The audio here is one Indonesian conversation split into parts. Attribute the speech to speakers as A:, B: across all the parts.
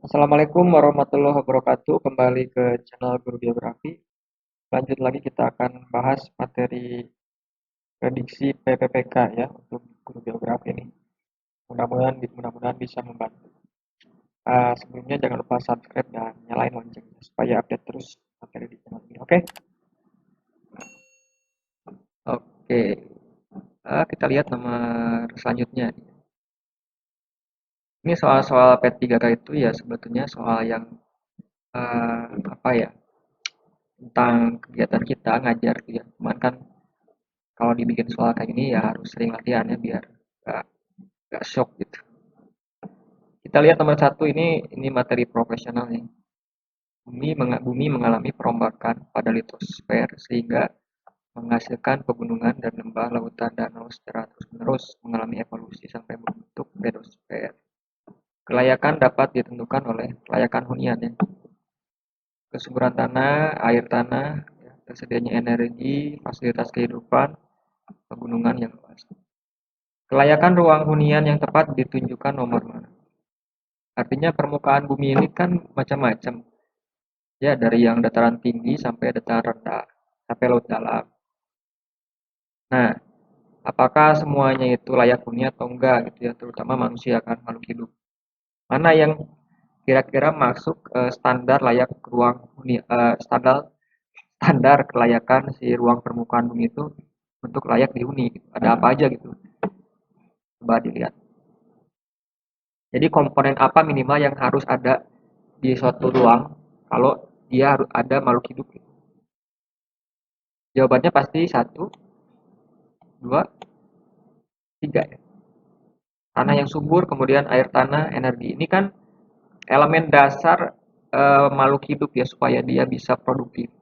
A: Assalamualaikum warahmatullahi wabarakatuh. Kembali ke channel Guru Geografi. Lanjut lagi kita akan bahas materi prediksi PPPK ya untuk Guru Geografi ini. Mudah-mudahan bisa membantu. Sebelumnya jangan lupa subscribe dan nyalain loncengnya supaya update terus materi di channel ini. Oke? Oke. Kita lihat nomor selanjutnya. Ini soal-soal P3K itu ya sebetulnya soal yang apa ya, tentang kegiatan kita ngajar tuh ya. Cuman kan kalau dibikin soal kayak gini ya harus sering latihan ya biar gak, gak shock gitu. Kita lihat nomor satu, ini materi profesional nih. Bumi mengalami perombakan pada litosfer sehingga menghasilkan pegunungan dan lembah lautan danau secara terus-menerus mengalami evolusi sampai membentuk pedosfer. Kelayakan dapat ditentukan oleh kelayakan hunian ya. Kesuburan tanah, air tanah, ya, tersedianya energi, fasilitas kehidupan, pegunungan yang luas. Kelayakan ruang hunian yang tepat ditunjukkan nomor mana. Artinya permukaan bumi ini kan macam-macam. Ya, dari yang dataran tinggi sampai dataran rendah, sampai laut dalam. Nah, apakah semuanya itu layak huni atau enggak gitu ya, terutama manusia kan, makhluk hidup. Mana yang kira-kira masuk standar layak ruang huni, standar kelayakan si ruang permukaan bumi itu untuk layak dihuni gitu. Ada apa aja gitu. Coba dilihat. Jadi komponen apa minimal yang harus ada di suatu ruang kalau dia harus ada makhluk hidup gitu. Jawabannya pasti satu, dua, tiga ya. Tanah yang subur, kemudian air tanah, energi. Ini kan elemen dasar makhluk hidup ya supaya dia bisa produktif.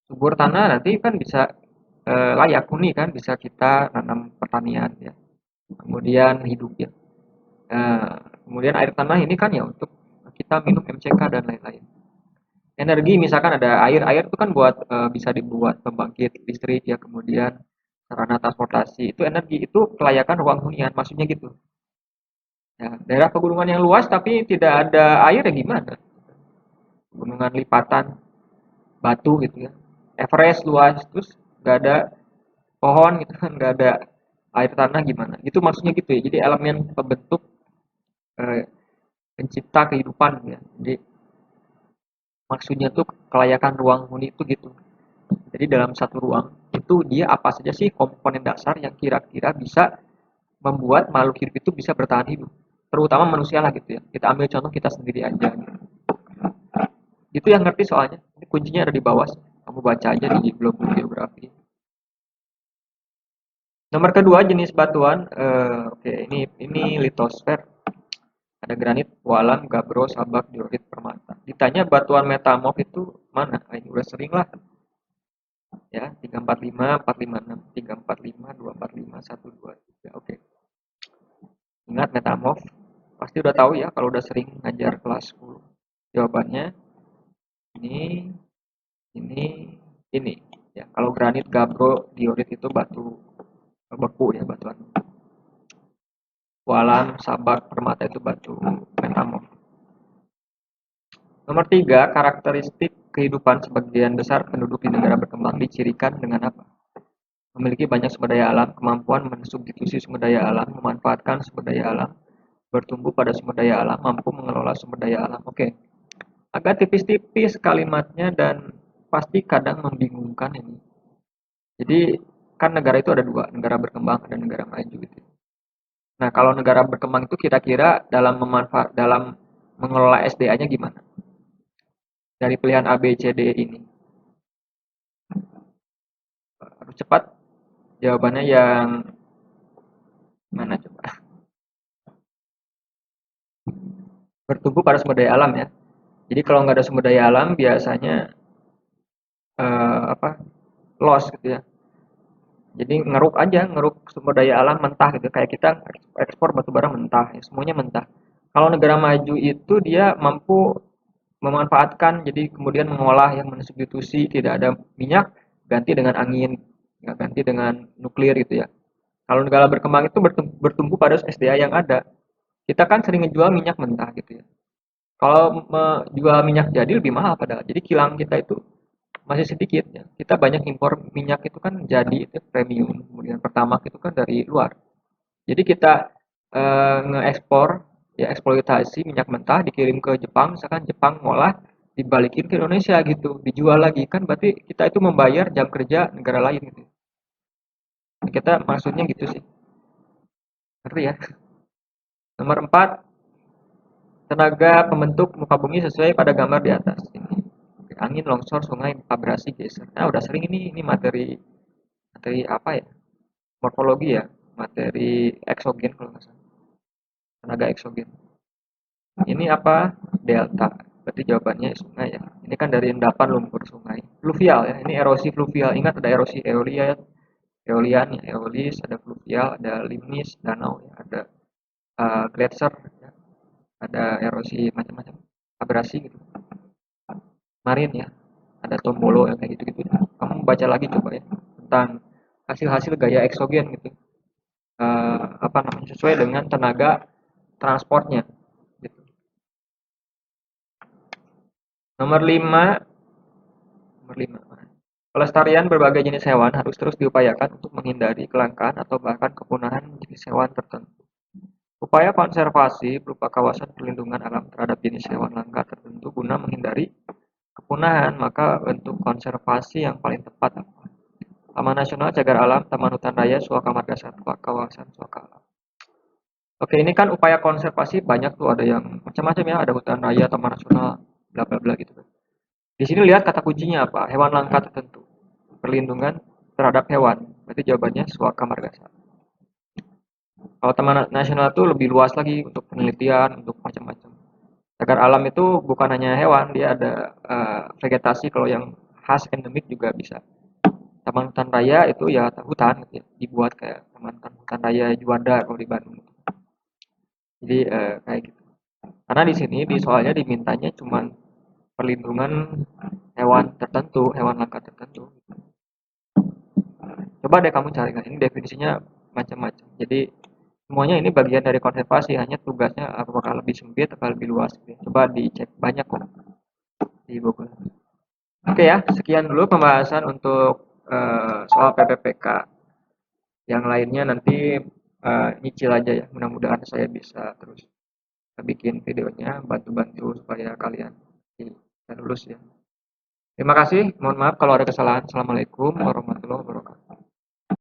A: Subur tanah nanti kan bisa layak huni kan, bisa kita nanam pertanian ya. Kemudian hidup ya. Kemudian air tanah ini kan ya untuk kita minum MCK dan lain-lain. Energi misalkan ada air itu kan buat bisa dibuat pembangkit listrik ya, kemudian sarana transportasi itu energi, itu kelayakan ruang hunian maksudnya gitu. Ya, daerah pegunungan yang luas tapi tidak ada air ya gimana? Pegunungan lipatan batu gitu ya. Everest luas terus nggak ada pohon gitu kan, nggak ada air tanah gimana? Itu maksudnya gitu ya. Jadi elemen pembentuk eh, pencipta kehidupan ya. Jadi maksudnya tuh kelayakan ruang huni itu gitu. Jadi dalam satu ruang itu dia apa saja sih komponen dasar yang kira-kira bisa membuat makhluk hidup itu bisa bertahan hidup. Terutama manusia lah gitu ya. Kita ambil contoh kita sendiri aja. Gitu. Itu yang ngerti soalnya. Ini kuncinya ada di bawah. Kamu baca aja di blog geografi. Nomor kedua jenis batuan. Oke, ini litosfer. Ada granit, walam, gabro, sabak, diorit, permata. Ditanya batuan metamorf itu mana? Nah, ini udah sering lah. Ya, 345, 456, 345, 245, 123. Oke. Ingat metamorf? Pasti udah tahu ya kalau udah sering ngajar kelas 10. Jawabannya ini, ini, ini. Ya, kalau granit, gabro, diorit itu batu beku ya, batuan. Walam, sabak, permata itu batu metamorf. Nomor 3, karakteristik kehidupan sebagian besar penduduk di negara berkembang dicirikan dengan apa? Memiliki banyak sumber daya alam, kemampuan mensubstitusi sumber daya alam, memanfaatkan sumber daya alam, bertumbuh pada sumber daya alam, mampu mengelola sumber daya alam. Oke, agak tipis-tipis kalimatnya dan pasti kadang membingungkan ini. Jadi kan negara itu ada dua, negara berkembang dan negara maju gitu. Nah, kalau negara berkembang itu kira-kira dalam mengelola SDA-nya gimana? Dari pilihan A, B, C, D ini. Harus cepat. Jawabannya yang mana coba? Bertumbuh pada sumber daya alam ya. Jadi kalau nggak ada sumber daya alam biasanya apa? Loss gitu ya. Jadi ngeruk sumber daya alam mentah gitu. Kayak kita ekspor batu bara mentah, ya, semuanya mentah. Kalau negara maju itu dia mampu memanfaatkan, jadi kemudian mengolah yang mensubstitusi, tidak ada minyak ganti dengan angin, nggak ganti dengan nuklir gitu ya. Kalau negara berkembang itu bertumbuh pada SDA yang ada. Kita kan sering ngejual minyak mentah gitu ya. Kalau menjual minyak jadi lebih mahal padahal. Jadi kilang kita itu masih sedikit ya. Kita banyak impor minyak itu kan jadi itu premium. Kemudian Pertamax itu kan dari luar. Jadi kita ngeekspor ya eksploitasi minyak mentah dikirim ke Jepang, misalkan Jepang ngolah dibalikin ke Indonesia gitu, dijual lagi kan berarti kita itu membayar jam kerja negara lain gitu. Kita maksudnya gitu sih. Ngerti ya? Nomor 4, tenaga pembentuk muka bumi sesuai pada gambar di atas. Ini angin, longsor, sungai, abrasi, geser. Nah, udah sering ini materi materi apa ya? Morfologi ya, materi eksogen kalau nggak salah. Tenaga eksogen. Ini apa? Delta. Berarti jawabannya sungai ya. Ini kan dari endapan lumpur sungai. Fluvial ya. Ini erosi fluvial. Ingat ada erosi eolian, eolian ya, eolis, ada fluvial, ada limnis, danau ya, ada gletser ya, ada erosi macam-macam. Abrasi gitu. Marin ya. Ada tombolo yang kayak gitu-gitu. Kamu baca lagi coba ya tentang hasil-hasil gaya eksogen gitu. Apa namanya sesuai dengan tenaga transportnya gitu. Nomor 5, nomor 5. Pelestarian berbagai jenis hewan harus terus diupayakan untuk menghindari kelangkaan atau bahkan kepunahan jenis hewan tertentu. Upaya konservasi berupa kawasan perlindungan alam terhadap jenis hewan langka tertentu guna menghindari kepunahan, maka bentuk konservasi yang paling tepat apa? Taman Nasional, Cagar Alam, Taman Hutan Raya, Suaka Marga Satwa, Kawasan Suaka Alam. Oke, ini kan upaya konservasi banyak tuh, ada yang macam-macam ya, ada hutan raya, taman nasional, bla bla bla gitu kan. Di sini lihat kata kuncinya apa? Hewan langka tertentu. Perlindungan terhadap hewan. Berarti jawabannya Suaka Marga Satwa. Kalau taman nasional itu lebih luas lagi untuk penelitian, untuk macam-macam. Cagar alam itu bukan hanya hewan, dia ada vegetasi kalau yang khas endemik juga bisa. Taman hutan raya itu ya hutan gitu ya, dibuat kayak taman hutan raya Juanda kalau di Bandung. Jadi kayak gitu. Karena di sini di soalnya dimintanya cuma perlindungan hewan tertentu, hewan langka tertentu. Coba deh kamu cari kan, ini definisinya macam-macam. Jadi semuanya ini bagian dari konservasi, hanya tugasnya apakah lebih sempit atau lebih luas. Coba dicek banyak kok di Google. Oke ya, sekian dulu pembahasan untuk soal PPPK. Yang lainnya nanti nyicil aja ya. Mudah-mudahan saya bisa terus bikin videonya, bantu-bantu supaya kalian bisa lulus ya. Terima kasih, mohon maaf kalau ada kesalahan. Assalamualaikum warahmatullahi wabarakatuh.